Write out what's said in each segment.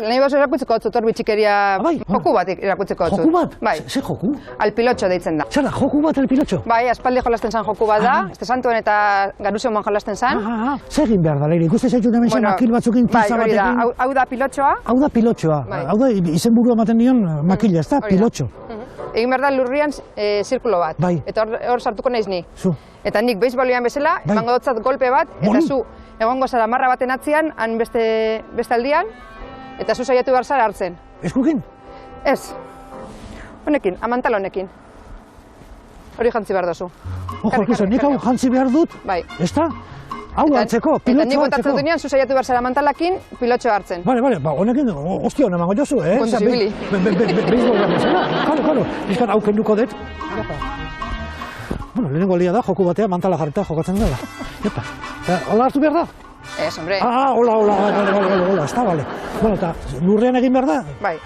Nahi baso erakutzeko otzut hor bitxikeria joku bat erakutzeko otzut. Joku bat? Bai. Ze joku? Alpilotxo deitzen da. Zer da, joku bat alpilotxo? Bai, aspaldi jolasten zan joku bat da. Este Santuen eta Garuzioan jolasten zan. Zer egin behar da, Leire? Ikuste zaitu hemen zen makil batzukin pizza batekin? Bai, hori da. Hau da pilotxoa. Hau da pilotxoa. Hau da izenburua ematen dion makila, ez da? Pilotxo. Egin behar da lurrian zirkulo bat. Bai. Eta hor sartuko naiz ni. Zu. Eta nik beisbolian bezala, emango dotzat golpe bat, eta zu egongo zara marra baten atzian, han beste aldian, eta zu saiatu behar zara hartzen. Eskukin? Ez. Honekin, amantal honekin. Hori jantzi behar dozu. Ojo, nik hau jantzi behar dut? Bai. Ez da? Hau hartzeko, pilotxo hartzeko. Eta nik botatzen duenean, zu saiatu behar zara amantalakin, pilotxo hartzen. Bale, honekin, ostia, hona mango jozu, eh? Kontuz ibili. Beisbolian bezala, karo, izkan hau kenduko dut. Bueno, lehenengo lia da, joku batea mantala jarrita jokatzen dela. Epa, hola hartu behar da? Ez, hombre. Hola, ez da, bale. Bueno, eta lurrean egin behar da? Bai.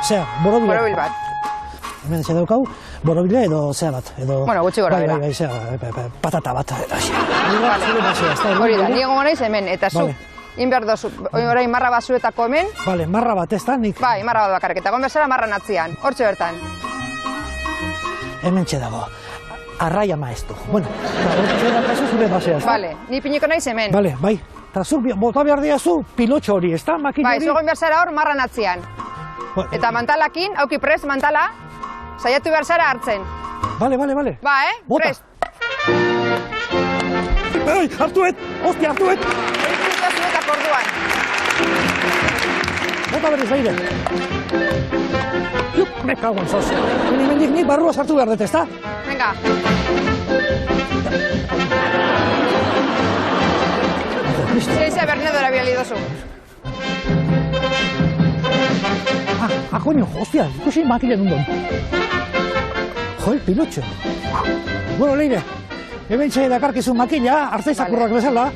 Zea, borobil bat. Borobil bat. Hemen ze daukau, borobila edo zea bat. Bueno, gutxi gora bera. Bai, zea, patata bat. Hori da, niego naiz hemen, eta zu. Inber dozu, orain marra basuetako hemen. Bale, marra bat ez da, nik? Bai, marra bat bakarrik, eta gonbezara marra natzian, hortxe bertan. Hemen txedago. Arraia maeztu. Bueno, hortxe da kasu zure basea, ez da? Bale, ni piniko naiz hemen. Bale, bai. Eta zuk bota behar diazu pilotxo hori, ez da? Makina hori? Bai, zuegon behar zara hor marra natzian. Eta mantalakin, auki prest, mantala, saiatu behar zara hartzen. Bale. Ba, prest. Bai, hartuet! Hostia, hartuet! Horituko zuetak orduan. Bota berriz Leire. Me cago en sos. Nik barrua sartu behar dut, ez da? Venga. Zeize bernedora biali dozu. Coño, hostia, ikusi makila nundon. Joder, pilotxo. Bueno, Leire, hemen txai dakarkizu makila, hartzaizakurrak bezala.